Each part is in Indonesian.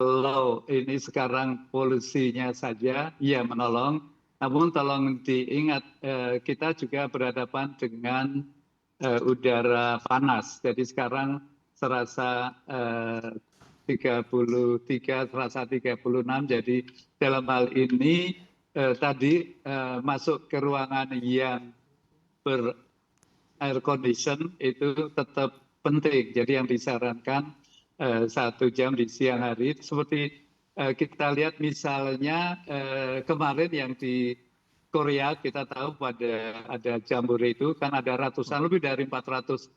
Kalau ini sekarang polusinya saja, ya menolong. Namun tolong diingat, kita juga berhadapan dengan udara panas. Jadi sekarang serasa 33, serasa 36. Jadi dalam hal ini tadi masuk ke ruangan yang ber air condition itu tetap penting. Jadi yang disarankan 1 jam di siang hari. Seperti kita lihat misalnya kemarin yang di Korea kita tahu pada ada Jambore itu kan ada ratusan, lebih dari 400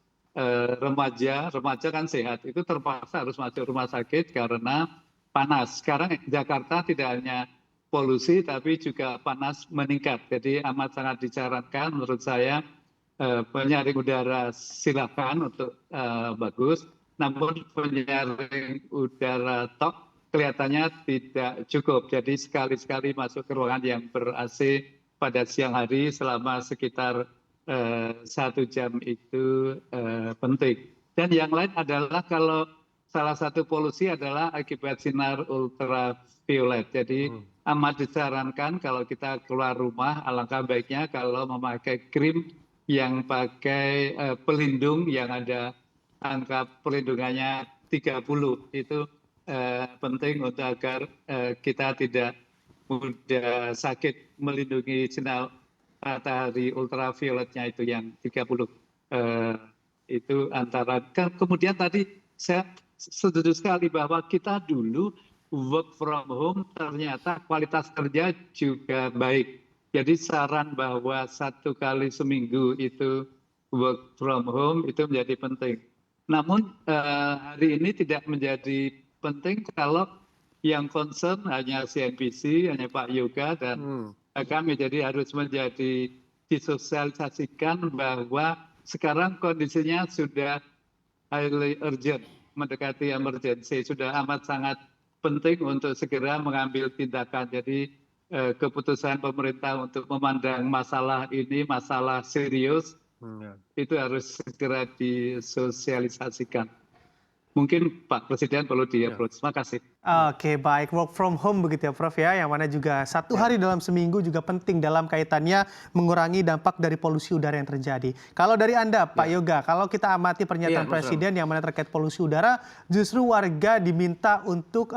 remaja kan sehat itu terpaksa harus masuk rumah sakit karena panas. Sekarang Jakarta tidak hanya polusi tapi juga panas meningkat. Jadi amat sangat disarankan menurut saya penyaring udara silakan untuk bagus, namun penyaring udara tok kelihatannya tidak cukup. Jadi sekali-sekali masuk ke ruangan yang ber-AC pada siang hari selama sekitar 1 jam itu penting. Dan yang lain adalah kalau salah satu polusi adalah akibat sinar ultraviolet. Jadi amat disarankan kalau kita keluar rumah, alangkah baiknya kalau memakai krim yang pakai pelindung yang ada angka perlindungannya 30 itu penting untuk agar kita tidak mudah sakit, melindungi sinar matahari ultravioletnya itu yang 30 itu antara. Kemudian tadi saya setuju sekali bahwa kita dulu work from home ternyata kualitas kerja juga baik. Jadi saran bahwa 1 kali seminggu itu work from home itu menjadi penting. Namun hari ini tidak menjadi penting kalau yang concern hanya CNBC, hanya Pak Yoga dan kami. Jadi harus menjadi disosialisasikan bahwa sekarang kondisinya sudah highly urgent, mendekati emergency, sudah amat sangat penting untuk segera mengambil tindakan. Jadi keputusan pemerintah untuk memandang masalah ini masalah serius itu harus segera disosialisasikan. Mungkin Pak Presiden perlu di-approach. Terima kasih. Oke, baik. Work from home begitu ya Prof ya, yang mana juga 1 hari dalam seminggu juga penting dalam kaitannya mengurangi dampak dari polusi udara yang terjadi. Kalau dari Anda Pak Yoga, kalau kita amati pernyataan Presiden yang mana terkait polusi udara, justru warga diminta untuk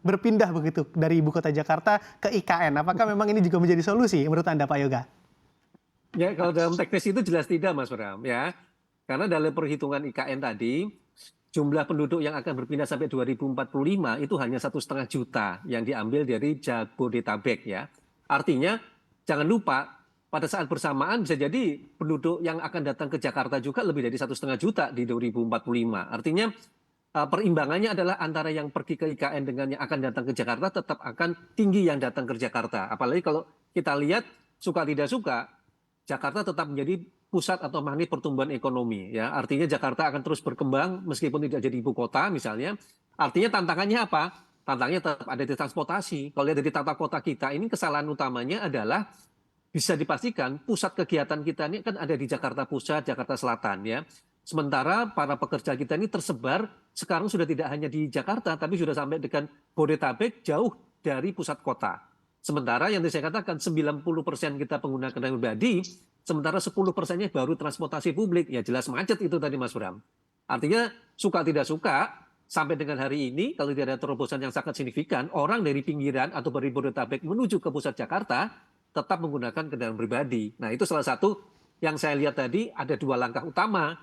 berpindah begitu dari ibu kota Jakarta ke IKN. Apakah memang ini juga menjadi solusi menurut Anda Pak Yoga? Ya, kalau dalam teknis itu jelas tidak Mas Bram ya. Karena dalam perhitungan IKN tadi, jumlah penduduk yang akan berpindah sampai 2045 itu hanya 1,5 juta yang diambil dari Jabodetabek ya. Artinya jangan lupa pada saat bersamaan bisa jadi penduduk yang akan datang ke Jakarta juga lebih dari 1,5 juta di 2045. Artinya perimbangannya adalah antara yang pergi ke IKN dengan yang akan datang ke Jakarta tetap akan tinggi yang datang ke Jakarta. Apalagi kalau kita lihat suka tidak suka, Jakarta tetap menjadi pusat atau magnet pertumbuhan ekonomi ya. Artinya Jakarta akan terus berkembang meskipun tidak jadi ibu kota misalnya. Artinya tantangannya apa? Tantangannya tetap ada di transportasi. Kalau lihat dari tata kota kita ini kesalahan utamanya adalah bisa dipastikan pusat kegiatan kita ini kan ada di Jakarta Pusat, Jakarta Selatan ya. Sementara para pekerja kita ini tersebar sekarang sudah tidak hanya di Jakarta tapi sudah sampai dengan Bodetabek jauh dari pusat kota. Sementara yang saya katakan 90% kita pengguna kendaraan pribadi, sementara 10%-nya baru transportasi publik. Ya jelas macet itu tadi Mas Bram. Artinya suka tidak suka, sampai dengan hari ini kalau tidak ada terobosan yang sangat signifikan, orang dari pinggiran atau dari Bodetabek menuju ke pusat Jakarta tetap menggunakan kendaraan pribadi. Nah itu salah satu yang saya lihat tadi ada 2 langkah utama.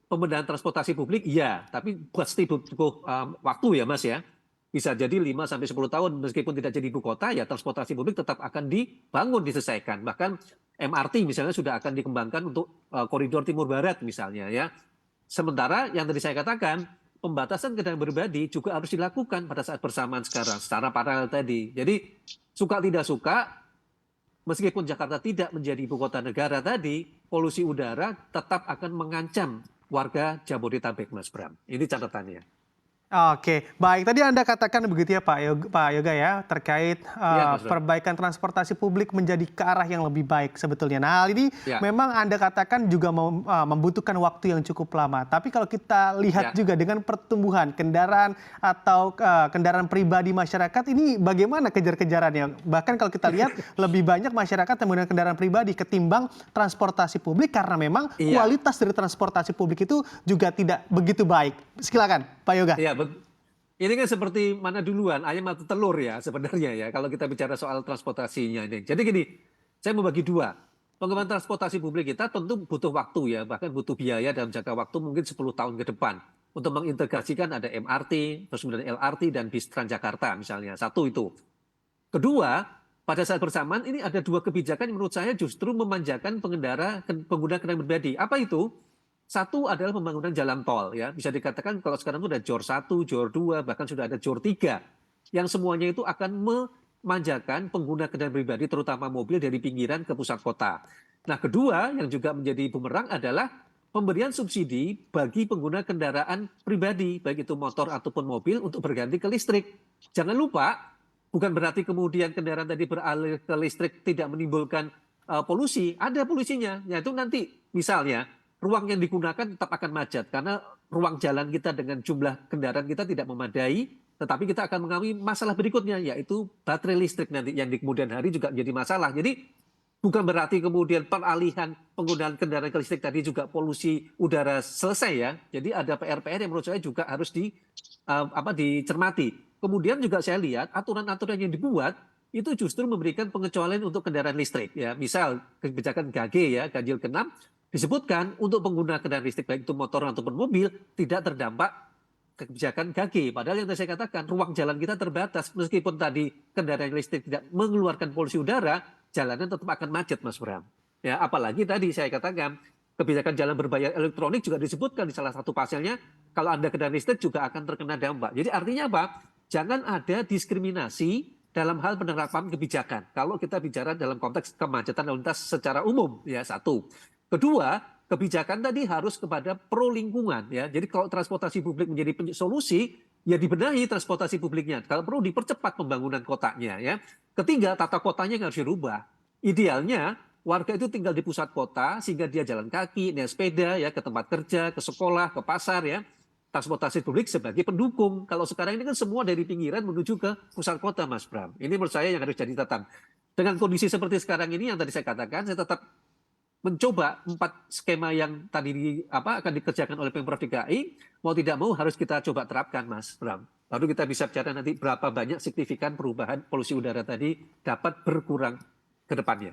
Pembenahan transportasi publik, iya, tapi buat cukup waktu ya Mas ya. Bisa jadi 5-10 tahun meskipun tidak jadi ibu kota ya transportasi publik tetap akan dibangun, diselesaikan. Bahkan MRT misalnya sudah akan dikembangkan untuk koridor timur barat misalnya ya. Sementara yang tadi saya katakan pembatasan kendaraan pribadi juga harus dilakukan pada saat bersamaan sekarang secara paralel tadi. Jadi suka tidak suka meskipun Jakarta tidak menjadi ibu kota negara tadi, polusi udara tetap akan mengancam warga Jabodetabek Mas Bram. Ini catatannya. Oke, baik. Tadi Anda katakan begitu ya Pak Yoga ya, terkait Iya, Mas Bram. perbaikan transportasi publik menjadi ke arah yang lebih baik sebetulnya. Nah, hal ini Ya, memang Anda katakan juga membutuhkan waktu yang cukup lama. Tapi kalau kita lihat ya. juga dengan pertumbuhan kendaraan atau kendaraan pribadi masyarakat ini bagaimana kejar-kejarannya? Bahkan kalau kita lihat lebih banyak masyarakat yang menggunakan kendaraan pribadi ketimbang transportasi publik karena memang Iya. kualitas dari transportasi publik itu juga tidak begitu baik. Silakan, Pak Yoga. Iya, ini kan seperti mana duluan, ayam atau telur ya sebenarnya ya, kalau kita bicara soal transportasinya ini. Jadi gini, saya mau bagi dua. Pengembangan transportasi publik kita tentu butuh waktu ya, bahkan butuh biaya dalam jangka waktu mungkin 10 tahun ke depan. Untuk mengintegrasikan ada MRT, terus kemudian LRT dan bis Transjakarta misalnya. Satu itu. Kedua, pada saat bersamaan ini ada dua kebijakan yang menurut saya justru memanjakan pengguna kendaraan pribadi. Apa itu? Satu adalah pembangunan jalan tol ya. Bisa dikatakan kalau sekarang itu ada JOR 1, JOR 2, bahkan sudah ada JOR 3 yang semuanya itu akan memanjakan pengguna kendaraan pribadi terutama mobil dari pinggiran ke pusat kota. Nah, kedua yang juga menjadi bumerang adalah pemberian subsidi bagi pengguna kendaraan pribadi baik itu motor ataupun mobil untuk berganti ke listrik. Jangan lupa bukan berarti kemudian kendaraan tadi beralih ke listrik tidak menimbulkan polusi, ada polusinya. Yaitu nanti misalnya ruang yang digunakan tetap akan macet karena ruang jalan kita dengan jumlah kendaraan kita tidak memadai, tetapi kita akan mengalami masalah berikutnya yaitu baterai listrik nanti yang di kemudian hari juga menjadi masalah. Jadi bukan berarti kemudian peralihan penggunaan kendaraan ke listrik tadi juga polusi udara selesai ya. Jadi ada PR-PR yang menurut saya juga harus dicermati. Kemudian juga saya lihat aturan-aturan yang dibuat itu justru memberikan pengecualian untuk kendaraan listrik ya. Misal kebijakan GAG ya, Ganjil Genap disebutkan untuk pengguna kendaraan listrik baik itu motor ataupun mobil tidak terdampak kebijakan GAG. Padahal yang tadi saya katakan ruang jalan kita terbatas meskipun tadi kendaraan listrik tidak mengeluarkan polusi udara, jalanan tetap akan macet Mas Bram. Ya, apalagi tadi saya katakan kebijakan jalan berbayar elektronik juga disebutkan di salah satu pasalnya kalau Anda kendaraan listrik juga akan terkena dampak. Jadi artinya apa? Jangan ada diskriminasi dalam hal penerapan kebijakan. Kalau kita bicara dalam konteks kemacetan lalu lintas secara umum ya satu. Kedua, kebijakan tadi harus kepada pro lingkungan ya. Jadi kalau transportasi publik menjadi solusi, ya dibenahi transportasi publiknya. Kalau perlu dipercepat pembangunan kotanya ya. Ketiga, tata kotanya harus dirubah. Idealnya warga itu tinggal di pusat kota sehingga dia jalan kaki, naik sepeda ya ke tempat kerja, ke sekolah, ke pasar ya. Transportasi publik sebagai pendukung. Kalau sekarang ini kan semua dari pinggiran menuju ke pusat kota, Mas Bram. Ini menurut saya yang harus jadi catatan. Dengan kondisi seperti sekarang ini yang tadi saya katakan, saya tetap mencoba 4 skema yang tadi akan dikerjakan oleh Pemprov DKI, mau tidak mau harus kita coba terapkan, Mas Bram. Baru kita bisa bicara nanti berapa banyak signifikan perubahan polusi udara tadi dapat berkurang ke depannya.